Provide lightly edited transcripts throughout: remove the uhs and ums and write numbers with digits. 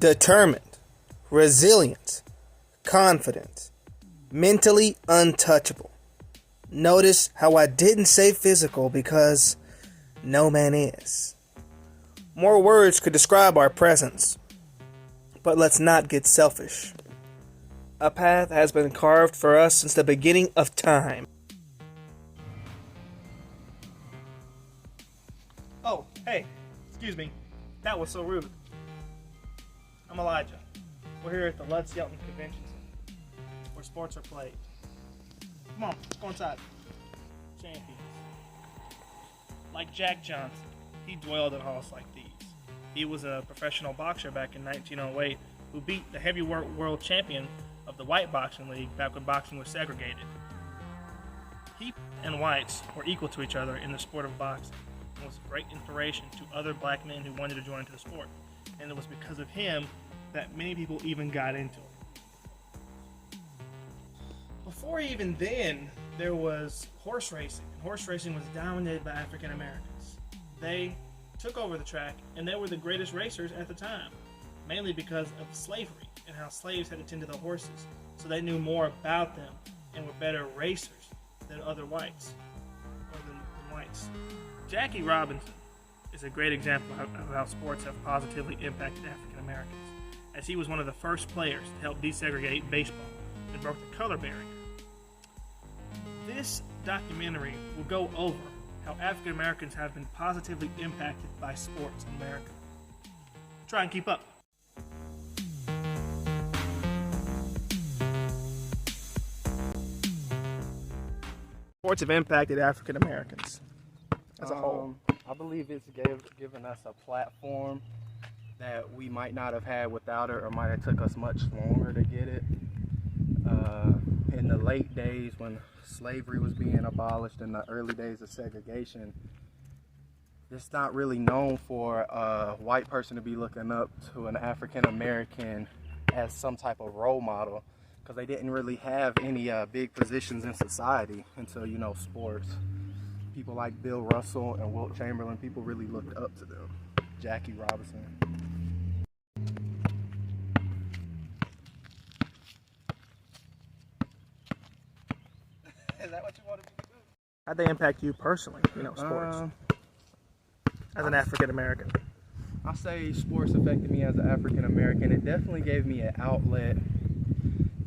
Determined, resilient, confident, mentally untouchable. Notice how I didn't say physical because no man is. More words could describe our presence, but let's not get selfish. A path has been carved for us since the beginning of time. Oh, hey, excuse me. That was so rude. I'm Elijah. We're here at the Lutz Yelton Convention Center, where sports are played. Come on, let's go inside. Champions. Like Jack Johnson, he dwelled in halls like these. He was a professional boxer back in 1908 who beat the heavyweight world champion of the white boxing league back when boxing was segregated. He and whites were equal to each other in the sport of boxing and was a great inspiration to other black men who wanted to join into the sport. And it was because of him that many people even got into it. Before even then, there was horse racing. And horse racing was dominated by African Americans. They took over the track, and they were the greatest racers at the time, mainly because of slavery and how slaves had to tend to the horses. So they knew more about them and were better racers than other whites, or than whites. Jackie Robinson is a great example of how sports have positively impacted African Americans, as he was one of the first players to help desegregate baseball and broke the color barrier. This documentary will go over how African Americans have been positively impacted by sports in America. Try and keep up. Sports have impacted African Americans as a whole. I believe it's given us a platform that we might not have had without it, or might have took us much longer to get it. In the late days when slavery was being abolished, in the early days of segregation, it's not really known for a white person to be looking up to an African American as some type of role model, because they didn't really have any big positions in society until, sports. People like Bill Russell and Wilt Chamberlain, people really looked up to them. Jackie Robinson. Is that what you wanted me to do? How'd they impact you personally, sports, as an African American? I say sports affected me as an African American. It definitely gave me an outlet.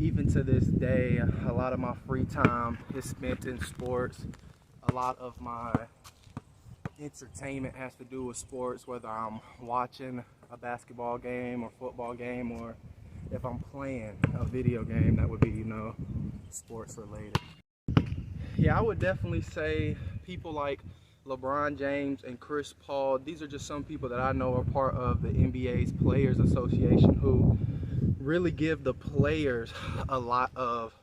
Even to this day, a lot of my free time is spent in sports. A lot of my entertainment has to do with sports, whether I'm watching a basketball game or football game, or if I'm playing a video game that would be, sports related. Yeah, I would definitely say people like LeBron James and Chris Paul, these are just some people that I know are part of the NBA's Players Association who really give the players a lot of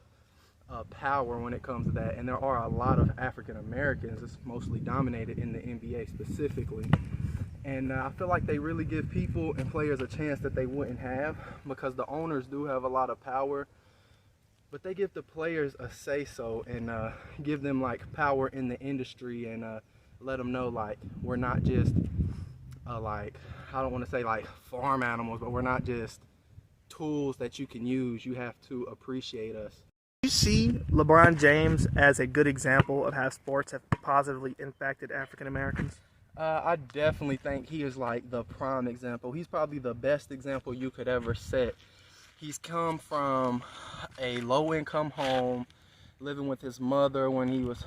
power when it comes to that. And there are a lot of African Americans. It's mostly dominated in the NBA specifically. And I feel like they really give people and players a chance that they wouldn't have, because the owners do have a lot of power, but they give the players a say-so and give them like power in the industry, and let them know like we're not just like, I don't want to say like farm animals, but we're not just tools that you can use. You have to appreciate us. Do you see LeBron James as a good example of how sports have positively impacted African Americans? I definitely think he is like the prime example. He's probably the best example you could ever set. He's come from a low-income home, living with his mother when he was,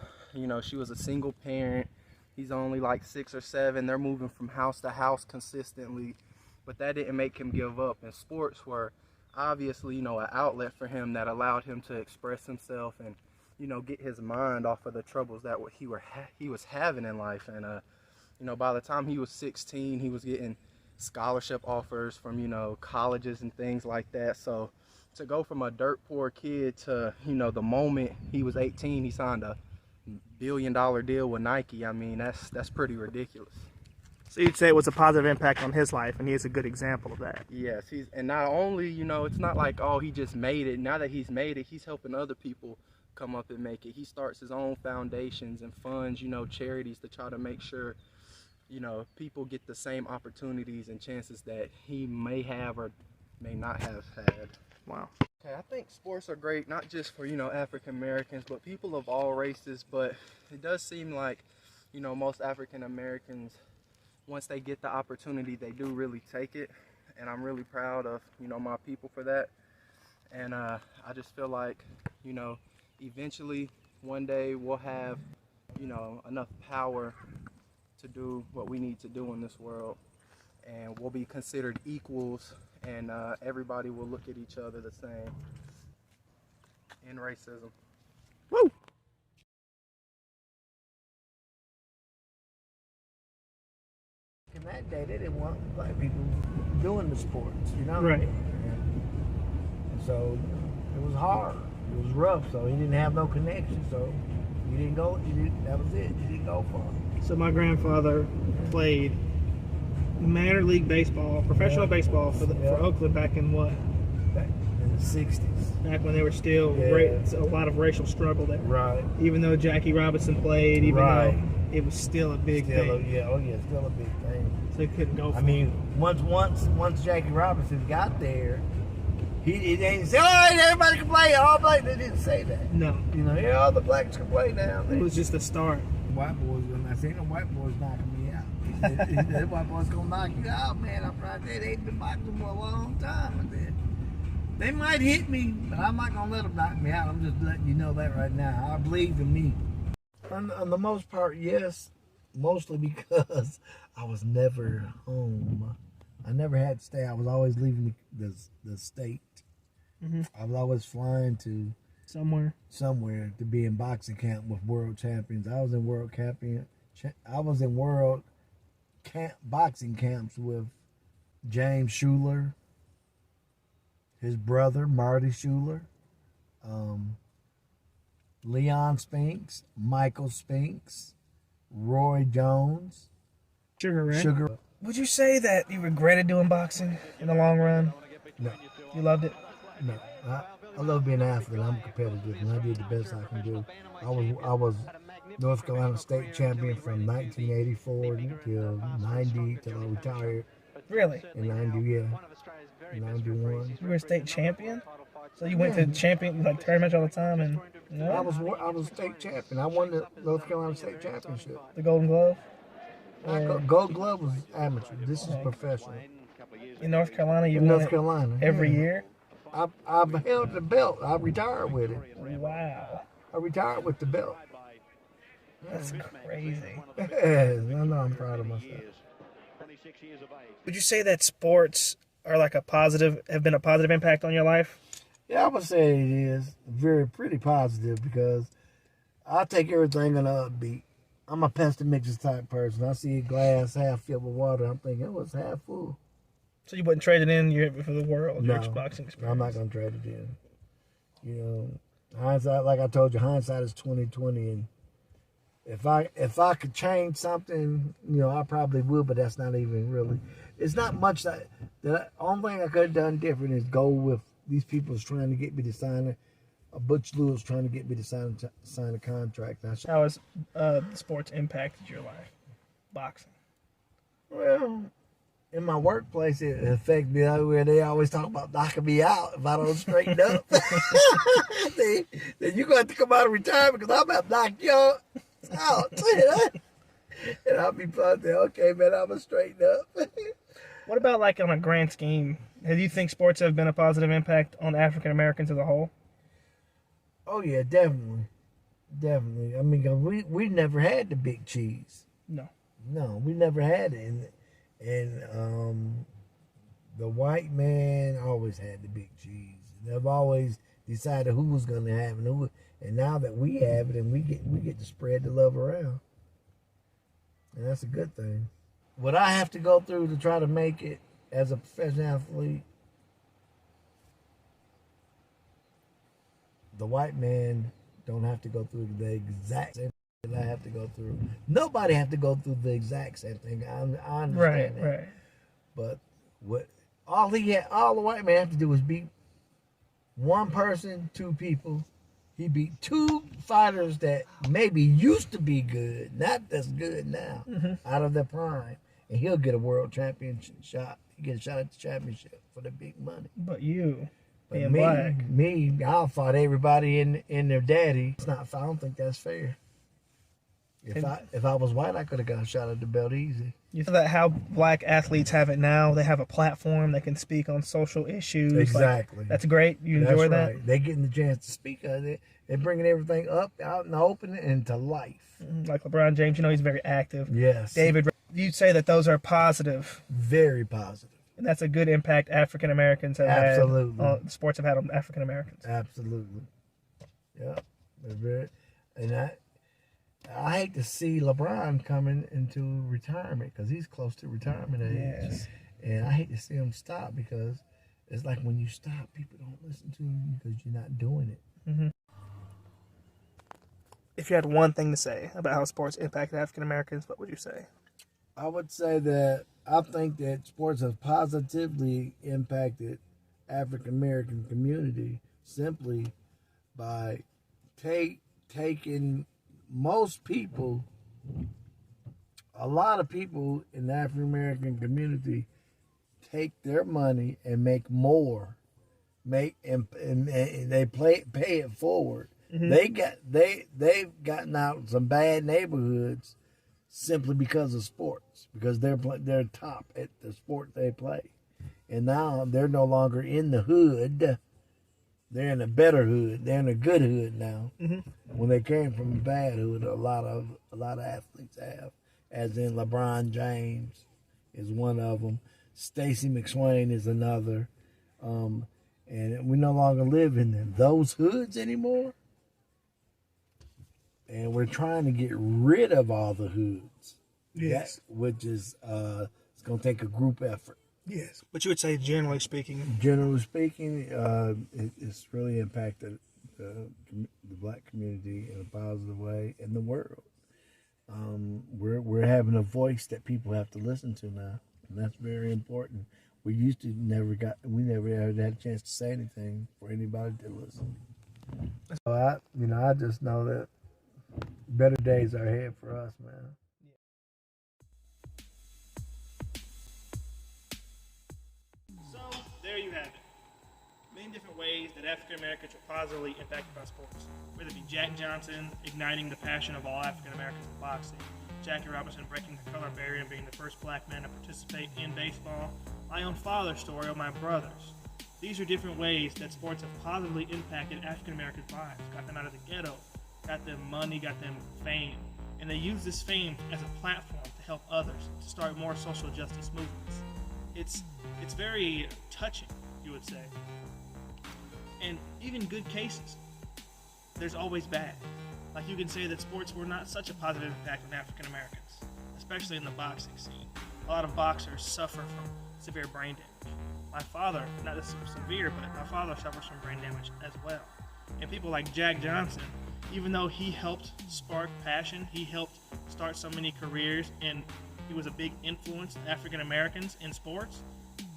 she was a single parent. He's only like 6 or 7. They're moving from house to house consistently, but that didn't make him give up. And sports were obviously, an outlet for him that allowed him to express himself and, get his mind off of the troubles that he was having in life. And, by the time he was 16, he was getting scholarship offers from, colleges and things like that. So to go from a dirt poor kid to, the moment he was 18, he signed a $1 billion deal with Nike. I mean, that's pretty ridiculous. So you'd say it was a positive impact on his life, and he is a good example of that. Yes, and not only, it's not like, oh, he just made it. Now that he's made it, he's helping other people come up and make it. He starts his own foundations and funds, charities to try to make sure, people get the same opportunities and chances that he may have or may not have had. Wow. Okay, I think sports are great, not just for, African Americans, but people of all races. But it does seem like, most African Americans, once they get the opportunity, they do really take it. And I'm really proud of, my people for that. And I just feel like, eventually one day we'll have, enough power to do what we need to do in this world. And we'll be considered equals, and everybody will look at each other the same. End racism. Woo! In that day, they didn't want black people doing the sports, Right. And so it was hard. It was rough. So he didn't have no connection. So you didn't go. That was it. You didn't go for it. So my grandfather played minor league baseball, professional baseball for Oakland back in what? Back in the '60s. Back when they were still a lot of racial struggle there. Right. Even though Jackie Robinson played, even though it was still a big thing. Still a big thing. So they couldn't go for I mean, once Jackie Robinson got there, he didn't say, "Oh, everybody can play, all black." They didn't say that. No. All the blacks can play now. It was just a start. White boys, when I say no white boys knocking me out. The white boys gonna knock you out, man. I'm right there. They've been boxing for a long time. And they might hit me, but I'm not gonna let them knock me out. I'm just letting you know that right now. I believe in me. On the most part, yes. Mostly because I was never home. I never had to stay. I was always leaving the state. Mm-hmm. I was always flying to somewhere to be in boxing camp with world champions. I was in world boxing camps with James Schuler, his brother Marty Schuler, Leon Spinks, Michael Spinks, Roy Jones. Sugar. Would you say that you regretted doing boxing in the long run? No. You loved it? No. I love being an athlete. I'm competitive, and I did the best I can do. I was North Carolina state champion from 1984 till 90 till I retired. Really? In 90, in 91. You were a state champion? So you went to champion tournaments all the time, and I was state champion. I won the North Carolina state championship. The Golden Glove. Gold Glove was amateur. This is professional. In North Carolina, you won North Carolina every year. I've held the belt. I retired with it. Wow. I retired with the belt. That's crazy. I know I'm proud of myself. Would you say that sports are have been a positive impact on your life? Yeah, I would say it is pretty positive because I take everything on a upbeat. I'm a pessimistic type person. I see a glass half filled with water. I'm thinking it was half full. So you wouldn't trade it in for the world, your boxing experience? I'm not going to trade it in. Hindsight, like I told you, hindsight is 20/20, and if I could change something, I probably would, but that's not even really. It's not much that only thing I could have done different is go with these people trying to get me to sign it. Butch Lewis trying to get me to sign a contract. How has sports impacted your life? Boxing. Well, in my workplace, it affected me where they always talk about knocking me out if I don't straighten up. then you're going to have to come out of retirement because I'm about to knock you out. And I'll be there. Okay, man, I'm going to straighten up. What about on a grand scheme? Do you think sports have been a positive impact on African Americans as a whole? Oh yeah, definitely. I mean, we never had the big cheese. No, we never had it, and the white man always had the big cheese. They've always decided who was going to have it, and now that we have it, and we get to spread the love around, and that's a good thing. What I have to go through to try to make it as a professional athlete, the white man don't have to go through the exact same thing that I have to go through. Nobody have to go through the exact same thing. I understand that. Right. But all the white man have to do is beat one person, two people. He beat two fighters that maybe used to be good, not as good now, out of their prime, and he'll get a world championship shot. You get a shot at the championship for the big money. But you, But being black, me, I fought everybody in their daddy. It's not. I don't think that's fair. If I was white, I could have got a shot at the belt easy. you feel that how black athletes have it now? They have a platform. They can speak on social issues. Exactly. Like, that's great. You enjoy that? Right. They getting the chance to speak of it. They're bringing everything up, out in the open, and to life. Like LeBron James, he's very active. Yes. David, you'd say that those are positive. Very positive. And that's a good impact African Americans have Absolutely. had. Sports have had on African Americans. Absolutely. Yeah. They're very, and I hate to see LeBron coming into retirement because he's close to retirement age. Yes. And I hate to see him stop because it's like when you stop, people don't listen to you because you're not doing it. Mm-hmm. If you had one thing to say about how sports impacted African Americans, what would you say? I would say that I think that sports has positively impacted African American community simply by taking most people, a lot of people in the African American community take their money and make more, and they pay it forward. Mm-hmm. They've gotten out some bad neighborhoods simply because of sports, because they're top at the sport they play, and now they're no longer in the hood. They're in a better hood. They're in a good hood now. Mm-hmm. When they came from a bad hood, a lot of athletes have, as in LeBron James is one of them. Stacey McSwain is another, and we no longer live in those hoods anymore. And we're trying to get rid of all the hoods. Yes. Which is it's going to take a group effort. Yes. But you would say, generally speaking? Generally speaking, it's really impacted the black community in a positive way in the world. We're having a voice that people have to listen to now, and that's very important. We never ever had a chance to say anything for anybody to listen. So I just know that better days are ahead for us, man. So, there you have it. Many different ways that African Americans were positively impacted by sports. Whether it be Jack Johnson igniting the passion of all African Americans in boxing, Jackie Robinson breaking the color barrier and being the first black man to participate in baseball, my own father's story of my brothers. These are different ways that sports have positively impacted African Americans' lives, got them out of the ghetto, got them money, got them fame, and they use this fame as a platform to help others, to start more social justice movements. It's very touching, you would say. And even good cases, there's always bad. Like you can say that sports were not such a positive impact on African Americans, especially in the boxing scene. A lot of boxers suffer from severe brain damage. My father, not as severe, but my father suffers from brain damage as well. And people like Jack Johnson, even though he helped spark passion, he helped start so many careers, and he was a big influence on African Americans in sports,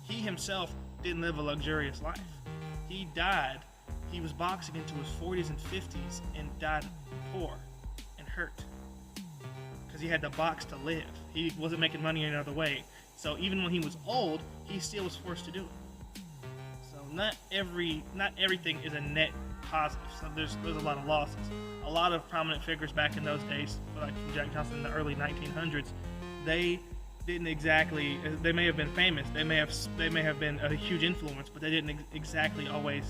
he himself didn't live a luxurious life. He died. He was boxing into his 40s and 50s and died poor and hurt because he had to box to live. He wasn't making money any other way. So even when he was old, he still was forced to do it. So not everything is a net positive. So there's a lot of losses. A lot of prominent figures back in those days, like Jack Johnson in the early 1900s, they didn't exactly. They may have been famous. They may have been a huge influence, but they didn't exactly always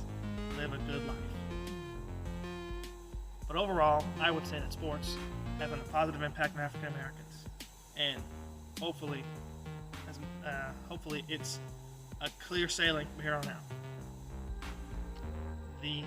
live a good life. But overall, I would say that sports have a positive impact on African Americans, and hopefully it's a clear sailing from here on out. The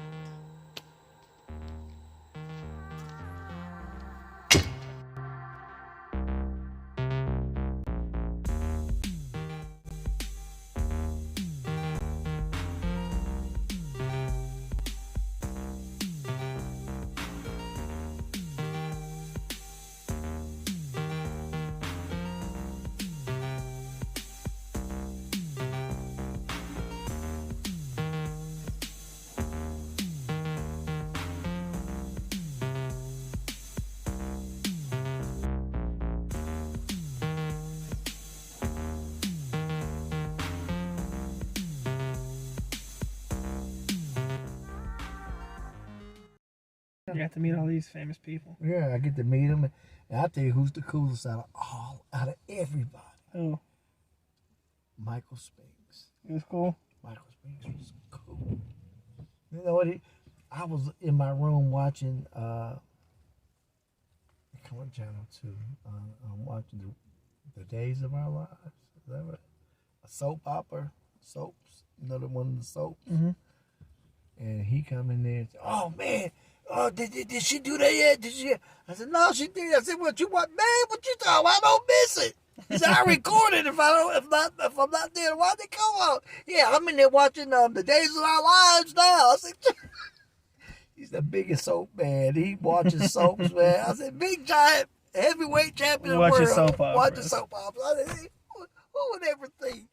You got to meet all these famous people. Yeah, I get to meet them, and I tell you who's the coolest out of everybody. Who? Michael Spinks. He was cool. Michael Spinks was cool. You know what? I was in my room watching. Come on, Channel 2. I'm watching the Days of Our Lives. Is that right? A soap opera, soaps. You know the one of the soaps. Mm-hmm. And he come in there and said, "Oh man, did she do that yet? Did she?" I said, "No, she did." I said, "What you want, man? What you talking about? I don't miss it." He said, "I recorded. If I'm not there, why'd they come out?" Yeah, I'm in there watching the Days of Our Lives now. I said, he's the biggest soap man. He watches soaps, man. I said, big giant heavyweight champion of the world. Soap operas. Watching soap operas. I said, hey, who would ever think?